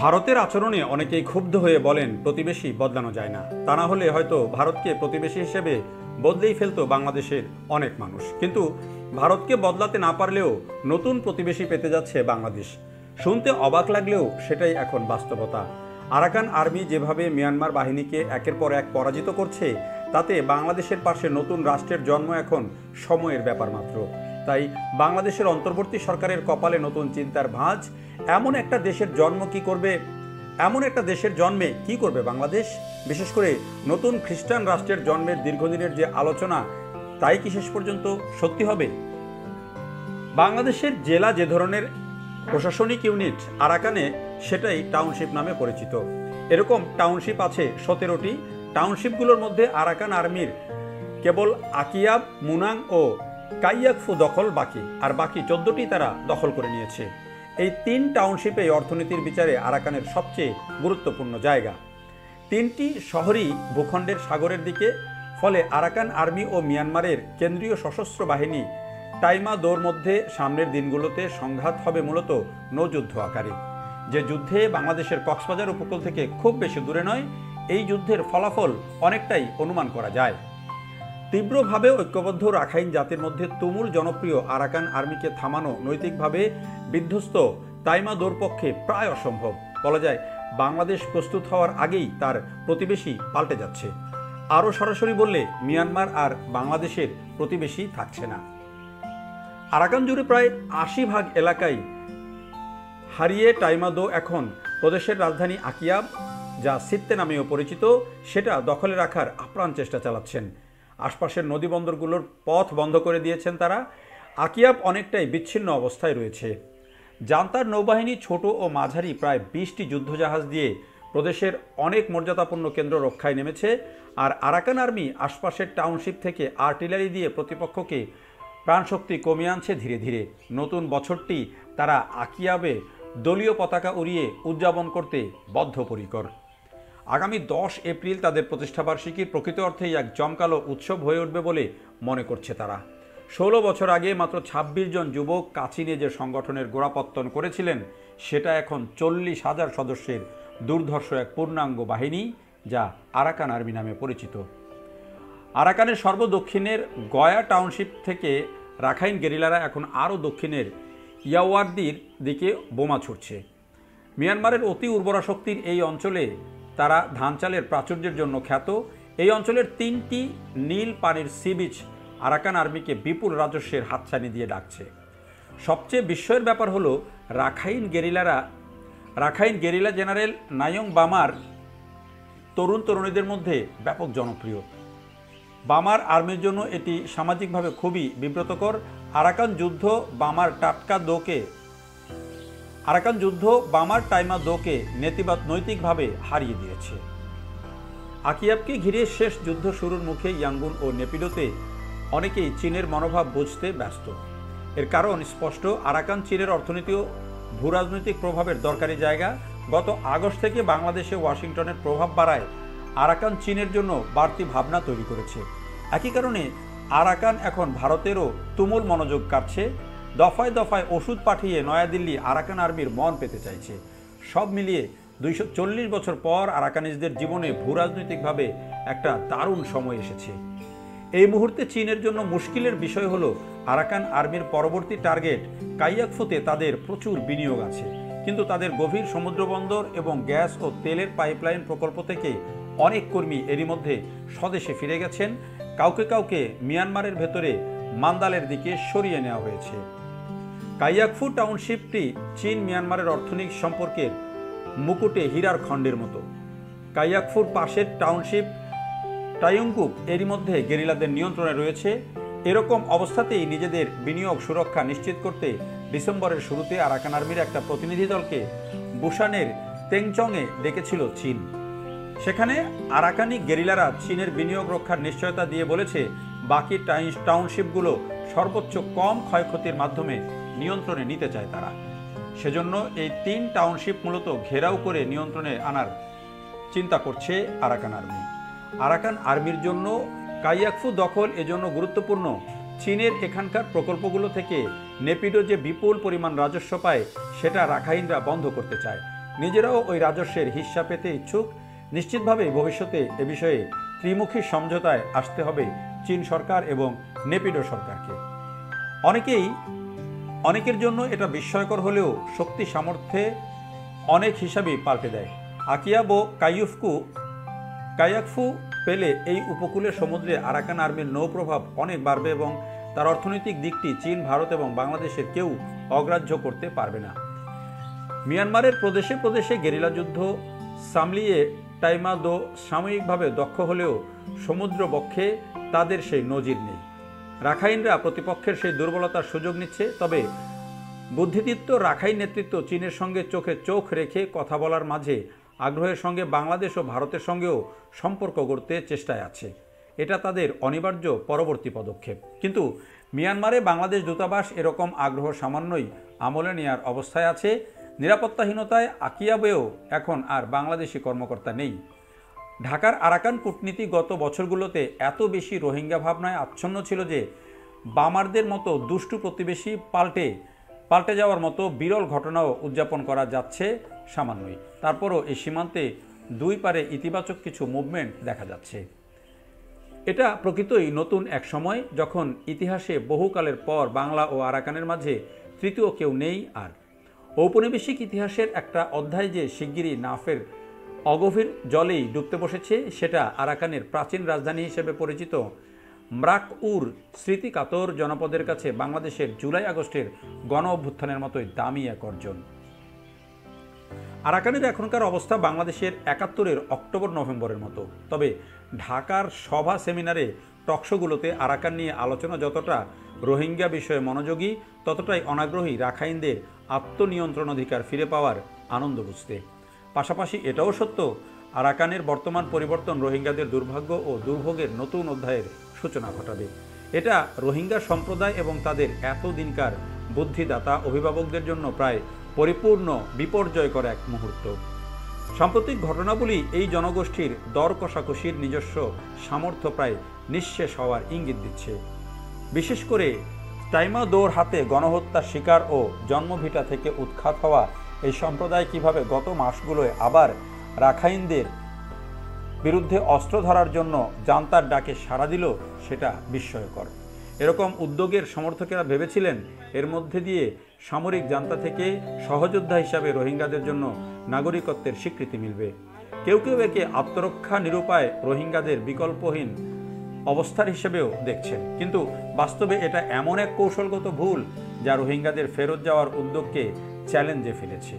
ভারতের আচরণে অনেকেই ক্ষুব্ধ হয়ে বলেন প্রতিবেশী বদলানো যায় না, তা না হলে হয়তো ভারতকে প্রতিবেশী হিসেবে বদলেই ফেলতো বাংলাদেশের অনেক মানুষ। কিন্তু ভারতকে বদলাতে না পারলেও নতুন প্রতিবেশী পেতে যাচ্ছে বাংলাদেশ। শুনতে অবাক লাগলেও সেটাই এখন বাস্তবতা। আরাকান আর্মি যেভাবে মিয়ানমার বাহিনীকে একের পর এক পরাজিত করছে, তাতে বাংলাদেশের পাশে নতুন রাষ্ট্রের জন্ম এখন সময়ের ব্যাপার মাত্র। তাই বাংলাদেশের অন্তর্বর্তী সরকারের কপালে নতুন চিন্তার ভাঁজ। এমন একটা দেশের জন্মে কি করবে বাংলাদেশ? বিশেষ করে নতুন খ্রিস্টান রাষ্ট্রের জন্মের দীর্ঘদিনের যে আলোচনা, তাই কি শেষ পর্যন্ত সত্যি হবে? বাংলাদেশের জেলা যে ধরনের প্রশাসনিক ইউনিট আরাকানে, সেটাই টাউনশিপ নামে পরিচিত। এরকম টাউনশিপ আছে 17টি। টাউনশিপগুলোর মধ্যে আরাকান আর্মির কেবল আকিয়াব, মুনাং ও কাইয়াকফু দখল বাকি, আর বাকি 14টি তারা দখল করে নিয়েছে। এই 3 টাউনশিপে অর্থনীতির বিচারে আরাকানের সবচেয়ে গুরুত্বপূর্ণ জায়গা। 3টি শহরই ভূখণ্ডের সাগরের দিকে, ফলে আরাকান আর্মি ও মিয়ানমারের কেন্দ্রীয় সশস্ত্র বাহিনী টাইমা দোর মধ্যে সামনের দিনগুলোতে সংঘাত হবে মূলত নৌযুদ্ধ আকারে। যে যুদ্ধে বাংলাদেশের কক্সবাজার উপকূল থেকে খুব বেশি দূরে নয়, এই যুদ্ধের ফলাফল অনেকটাই অনুমান করা যায়। তীব্রভাবে ঐক্যবদ্ধ রাখাইন জাতির মধ্যে তুমুল জনপ্রিয় আরাকান আর্মিকে থামানো নৈতিকভাবে বিধ্বস্ত তাইমা দোর পক্ষে প্রায় অসম্ভব। বলা যায় বাংলাদেশ প্রস্তুত হওয়ার আগেই তার প্রতিবেশী পাল্টে যাচ্ছে। আরও সরাসরি বললে মিয়ানমার আর বাংলাদেশের প্রতিবেশী থাকছে না। আরাকান জুড়ে প্রায় 80% এলাকায় হারিয়ে টাইমা দো এখন প্রদেশের রাজধানী আকিয়াব, যা সিত্তে নামেও পরিচিত, সেটা দখলে রাখার আপ্রাণ চেষ্টা চালাচ্ছেন। আশপাশের নদী বন্দরগুলোর পথ বন্ধ করে দিয়েছেন তারা। আকিয়াব অনেকটাই বিচ্ছিন্ন অবস্থায় রয়েছে। জান্তার নৌবাহিনী ছোট ও মাঝারি প্রায় 20টি যুদ্ধজাহাজ দিয়ে প্রদেশের অনেক মর্যাদাপূর্ণ কেন্দ্র রক্ষায় নেমেছে। আর আরাকান আর্মি আশপাশের টাউনশিপ থেকে আর্টিলারি দিয়ে প্রতিপক্ষকে প্রাণশক্তি কমিয়ে আনছে ধীরে ধীরে। নতুন বছরটি তারা আকিয়াবে দলীয় পতাকা উড়িয়ে উদযাপন করতে বদ্ধপরিকর। আগামী 10 এপ্রিল তাদের প্রতিষ্ঠাবার্ষিকীর প্রকৃত অর্থেই এক জমকালো উৎসব হয়ে উঠবে বলে মনে করছে তারা। 16 বছর আগে মাত্র 26 জন যুবক কাচিনে যে সংগঠনের গোড়াপত্তন করেছিলেন, সেটা এখন 40,000 সদস্যের দুর্ধর্ষ এক পূর্ণাঙ্গ বাহিনী, যা আরাকান আর্মি নামে পরিচিত। আরাকানের সর্বদক্ষিণের গয়া টাউনশিপ থেকে রাখাইন গেরিলারা এখন আরও দক্ষিণের ইয়াওয়ারদির দিকে বোমা ছুটছে। মিয়ানমারের অতি উর্বরা শক্তির এই অঞ্চলে তারা ধান চালের প্রাচুর্যের জন্য খ্যাত। এই অঞ্চলের 3টি নীল পানির সি বিচ আরাকান আর্মিকে বিপুল রাজস্বের হাতছানি দিয়ে ডাকছে। সবচেয়ে বিস্ময়ের ব্যাপার হলো রাখাইন গেরিলা জেনারেল নায়ং বামার তরুণ তরুণীদের মধ্যে ব্যাপক জনপ্রিয়। বামার আর্মির জন্য এটি সামাজিকভাবে খুবই বিব্রতকর। আরাকান যুদ্ধ বামার টাইমা দোকে নৈতিকভাবে হারিয়ে দিয়েছে। আকিয়াবকে ঘিরে শেষ যুদ্ধ শুরুর মুখে ইয়াঙ্গুন ও নেপিডোতে অনেকেই চীনের মনোভাব বুঝতে ব্যস্ত। এর কারণ স্পষ্ট, আরাকান চীনের অর্থনীতি ও ভূরাজনৈতিক প্রভাবের দরকারি জায়গা। গত আগস্ট থেকে বাংলাদেশে ওয়াশিংটনের প্রভাব বাড়ায় আরাকান চীনের জন্য বাড়তি ভাবনা তৈরি করেছে। একই কারণে আরাকান এখন ভারতেরও তুমুল মনোযোগ কাটছে। দফায় দফায় ওষুধ পাঠিয়ে নয়াদিল্লি আরাকান আর্মির মন পেতে চাইছে। সব মিলিয়ে 240 বছর পর আরাকানিজদের জীবনে ভূরাজনৈতিকভাবে একটা দারুণ সময় এসেছে। এই মুহূর্তে চীনের জন্য মুশকিলের বিষয় হলো আরাকান আর্মির পরবর্তী টার্গেট কাইয়াকফুতে তাদের প্রচুর বিনিয়োগ আছে, কিন্তু তাদের গভীর সমুদ্রবন্দর এবং গ্যাস ও তেলের পাইপলাইন প্রকল্প থেকে অনেক কর্মী এরই মধ্যে স্বদেশে ফিরে গেছেন। কাউকে কাউকে মিয়ানমারের ভেতরে মান্দালের দিকে সরিয়ে নেওয়া হয়েছে। কাইয়াকফু টাউনশিপটি চীন মিয়ানমারের অর্থনৈতিক সম্পর্কের মুকুটে হীরার খণ্ডের মতো। কাইয়াকফুর পাশের টাউনশিপ টাইয়ুংকুক এরই মধ্যে গেরিলাদের নিয়ন্ত্রণে রয়েছে। এরকম অবস্থাতেই নিজেদের বিনিয়োগ সুরক্ষা নিশ্চিত করতে ডিসেম্বরের শুরুতে আরাকান আর্মির একটা প্রতিনিধি দলকে বুসানের তেংচংয়ে ডেকেছিল চীন। সেখানে আরাকানি গেরিলারা চীনের বিনিয়োগ রক্ষার নিশ্চয়তা দিয়ে বলেছে বাকি টাউনশিপগুলো সর্বোচ্চ কম ক্ষয়ক্ষতির মাধ্যমে নিয়ন্ত্রণে নিতে চায় তারা। সেজন্য এই 3 টাউনশিপ মূলত ঘেরাও করে নিয়ন্ত্রণে আনার চিন্তা করছে আরাকান আর্মি। আরাকান আর্মির জন্য কাইয়াকফু দখল এজন্য গুরুত্বপূর্ণ। চীনের এখানকার প্রকল্পগুলো থেকে নেপিডো যে বিপুল পরিমাণ রাজস্ব পায় সেটা রাখাইনরা বন্ধ করতে চায়। নিজেরাও ওই রাজস্বের হিস্সা পেতে ইচ্ছুক। নিশ্চিতভাবে ভবিষ্যতে এ বিষয়ে ত্রিমুখী সমঝোতায় আসতে হবে চীন সরকার এবং নেপিডো সরকারকে। অনেকের জন্য এটা বিস্ময়কর হলেও শক্তি সামর্থ্যে অনেক হিসাবেই পাল্টে দেয়। আকিয়াবো কায়াকফু পেলে এই উপকূলের সমুদ্রে আরাকান আর্মির নৌপ্রভাব অনেক বাড়বে এবং তার অর্থনৈতিক দিকটি চীন, ভারত এবং বাংলাদেশের কেউ অগ্রাহ্য করতে পারবে না। মিয়ানমারের প্রদেশে প্রদেশে গেরিলা যুদ্ধ সামলিয়ে টাইমা দো সাময়িকভাবে দক্ষ হলেও সমুদ্র বক্ষে তাদের সেই নজির নেই। রাখাইনরা প্রতিপক্ষের সেই দুর্বলতার সুযোগ নিচ্ছে। তবে বুদ্ধিদীপ্ত রাখাইন নেতৃত্ব চীনের সঙ্গে চোখে চোখ রেখে কথা বলার মাঝে আগ্রহের সঙ্গে বাংলাদেশ ও ভারতের সঙ্গেও সম্পর্ক গড়তে চেষ্টায় আছে। এটা তাদের অনিবার্য পরবর্তী পদক্ষেপ। কিন্তু মিয়ানমারে বাংলাদেশ দূতাবাস এরকম আগ্রহ সামান্যই আমলে নেওয়ার অবস্থায় আছে। নিরাপত্তাহীনতায় আকিয়াবেও এখন আর বাংলাদেশি কর্মকর্তা নেই। ঢাকার আরাকান কূটনীতি গত বছরগুলোতে এত বেশি রোহিঙ্গা ভাবনায় আচ্ছন্ন ছিল যে বামারদের মতো দুষ্টু প্রতিবেশী পাল্টে যাওয়ার মতো বিরল ঘটনাও উদযাপন করা যাচ্ছে সামান্যই। তারপরও এই সীমান্তে দুই পারে ইতিবাচক কিছু মুভমেন্ট দেখা যাচ্ছে। এটা প্রকৃতই নতুন এক সময়, যখন ইতিহাসে বহুকালের পর বাংলা ও আরাকানের মাঝে তৃতীয় কেউ নেই। আর ঔপনিবেশিক ইতিহাসের একটা অধ্যায় যে শিগগিরই নাফের অগভীর জলেই ডুবতে বসেছে, সেটা আরাকানের প্রাচীন রাজধানী হিসেবে পরিচিত ম্রাক-উর স্মৃতিকাতর জনপদের কাছে বাংলাদেশের জুলাই আগস্টের গণ অভ্যুত্থানের মতোই দামি এক অর্জন। আরাকানের এখনকার অবস্থা বাংলাদেশের ৭১-এর অক্টোবর নভেম্বরের মতো। তবে ঢাকার সভা, সেমিনারে, টকশোগুলোতে আরাকান নিয়ে আলোচনা যতটা রোহিঙ্গা বিষয়ে মনোযোগী, ততটাই অনাগ্রহী রাখাইনদের আত্মনিয়ন্ত্রণ অধিকার ফিরে পাওয়ার আনন্দ বুঝতে। পাশাপাশি এটাও সত্য, আরাকানের বর্তমান পরিবর্তন রোহিঙ্গাদের দুর্ভাগ্য ও দুর্ভোগের নতুন অধ্যায়ের সূচনা ঘটাবে। এটা রোহিঙ্গা সম্প্রদায় এবং তাদের এতদিনকার বুদ্ধিদাতা অভিভাবকদের জন্য প্রায় পরিপূর্ণ বিপর্যয়কর এক মুহূর্ত। সাম্প্রতিক ঘটনাবলী এই জনগোষ্ঠীর দর কষাকষির নিজস্ব সামর্থ্য প্রায় নিঃশেষ হওয়ার ইঙ্গিত দিচ্ছে। বিশেষ করে টাইমা দোর হাতে গণহত্যার শিকার ও জন্মভিটা থেকে উৎখাত হওয়া এই সম্প্রদায় কিভাবে গত মাসগুলোয় আবার রাখাইনদের বিরুদ্ধে অস্ত্র ধরার জন্য জান্তার ডাকে সাড়া দিল, সেটা বিস্ময়কর। এরকম উদ্যোগের সমর্থকেরা ভেবেছিলেন এর মধ্যে দিয়ে সামরিক জান্তা থেকে সহযোদ্ধা হিসাবে রোহিঙ্গাদের জন্য নাগরিকত্বের স্বীকৃতি মিলবে। কেউ কেউ একে আত্মরক্ষা নিরুপায় রোহিঙ্গাদের বিকল্পহীন অবস্থার হিসেবেও দেখছেন। কিন্তু বাস্তবে এটা এমন এক কৌশলগত ভুল যা রোহিঙ্গাদের ফেরত যাওয়ার উদ্যোগকে চ্যালেঞ্জে ফেলেছে।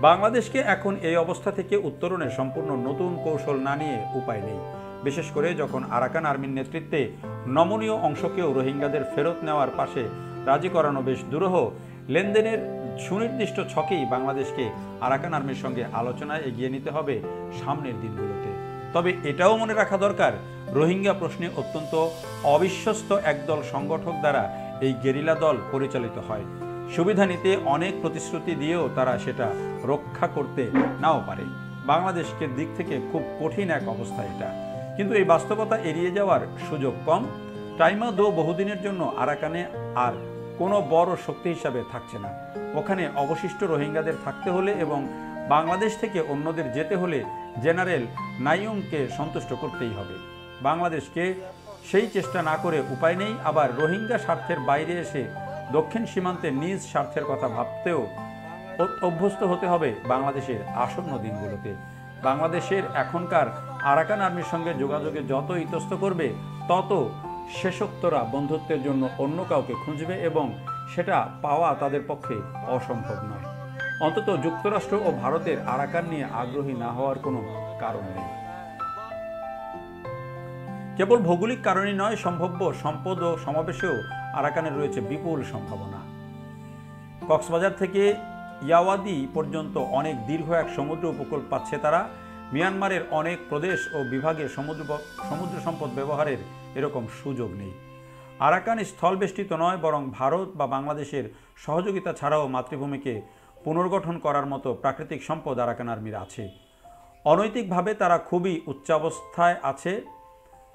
বাংলাদেশকে এখন এই অবস্থা থেকে উত্তরণের সম্পূর্ণ নতুন কৌশল না নিয়ে উপায় নেই। বিশেষ করে যখন আরাকান আর্মির নেতৃত্বে নমনীয় অংশকেও রোহিঙ্গাদের ফেরত নেওয়ার পাশে রাজি করানো বেশ দুরূহ। লেনদেনের সুনির্দিষ্ট ছকেই বাংলাদেশকে আরাকান আর্মির সঙ্গে আলোচনায় এগিয়ে নিতে হবে সামনের দিনগুলোতে। তবে এটাও মনে রাখা দরকার, রোহিঙ্গা প্রশ্নে অত্যন্ত অবিশ্বস্ত একদল সংগঠক দ্বারা এই গেরিলা দল পরিচালিত হয়। সুবিধা নিতে অনেক প্রতিশ্রুতি দিয়েও তারা সেটা রক্ষা করতে নাও পারে। বাংলাদেশের দিক থেকে খুব কঠিন এক অবস্থা এটা। কিন্তু এই বাস্তবতা এড়িয়ে যাওয়ার সুযোগ কম। টাইমা দো বহুদিনের জন্য আরাকানে আর কোনো বড় শক্তি হিসাবে থাকছে না। ওখানে অবশিষ্ট রোহিঙ্গাদের থাকতে হলে এবং বাংলাদেশ থেকে অন্যদের যেতে হলে জেনারেল নাইয়ুংকে সন্তুষ্ট করতেই হবে। বাংলাদেশকে সেই চেষ্টা না করে উপায় নেই। আবার রোহিঙ্গা স্বার্থের বাইরে এসে দক্ষিণ সীমান্তে নিজ স্বার্থের কথা ভাবতেও অভ্যস্ত হতে হবে বাংলাদেশের আসন্ন দিনগুলোতে। বাংলাদেশের এখনকার আরাকান আর্মির সঙ্গে যোগাযোগে যত ইতস্ত করবে, তত শেষোক্তরা বন্ধুত্বের জন্য অন্য কাউকে খুঁজবে এবং সেটা পাওয়া তাদের পক্ষে অসম্ভব নয়। অন্তত যুক্তরাষ্ট্র ও ভারতের আরাকান নিয়ে আগ্রহী না হওয়ার কোনো কারণ নেই। কেবল ভৌগোলিক কারণই নয়, সম্ভাব্য সম্পদ ও সমাবেশেও আরাকানের রয়েছে বিপুল সম্ভাবনা। কক্সবাজার থেকে ইয়াওয়াদি পর্যন্ত অনেক দীর্ঘ এক সমুদ্র উপকূল পাচ্ছে তারা। মিয়ানমারের অনেক প্রদেশ ও বিভাগে সমুদ্র সম্পদ ব্যবহারের এরকম সুযোগ নেই। আরাকান স্থলবেষ্টিত নয়, বরং ভারত বা বাংলাদেশের সহযোগিতা ছাড়াও মাতৃভূমিকে পুনর্গঠন করার মতো প্রাকৃতিক সম্পদ আরাকান আর্মির আছে। অনৈতিকভাবে তারা খুবই উচ্চাবস্থায় আছে।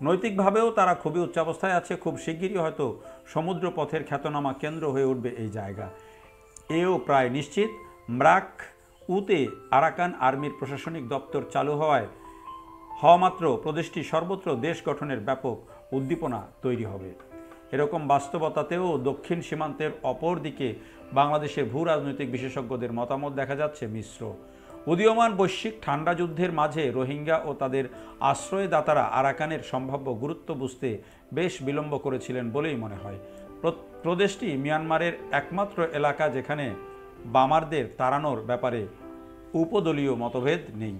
নৈতিকভাবেও তারা খুবই উচ্চাবস্থায় আছে। খুব শিগগিরই হয়তো সমুদ্র পথের খ্যাতনামা কেন্দ্র হয়ে উঠবে এই জায়গা। এও প্রায় নিশ্চিত। ম্রাক উতে আরাকান আর্মির প্রশাসনিক দপ্তর চালু হওয়া মাত্র প্রদেশটি সর্বত্র দেশ গঠনের ব্যাপক উদ্দীপনা তৈরি হবে। এরকম বাস্তবতাতেও দক্ষিণ সীমান্তের অপর দিকে বাংলাদেশের ভূ রাজনৈতিক বিশেষজ্ঞদের মতামত দেখা যাচ্ছে মিশ্র। উদীয়মান বৈশ্বিক ঠান্ডা যুদ্ধের মাঝে রোহিঙ্গা ও তাদের আশ্রয়দাতারা আরাকানের সম্ভাব্য গুরুত্ব বুঝতে বেশ বিলম্ব করেছিলেন বলেই মনে হয়। প্রদেশটি মিয়ানমারের একমাত্র এলাকা যেখানে বামারদের তাড়ানোর ব্যাপারে উপদলীয় মতভেদ নেই।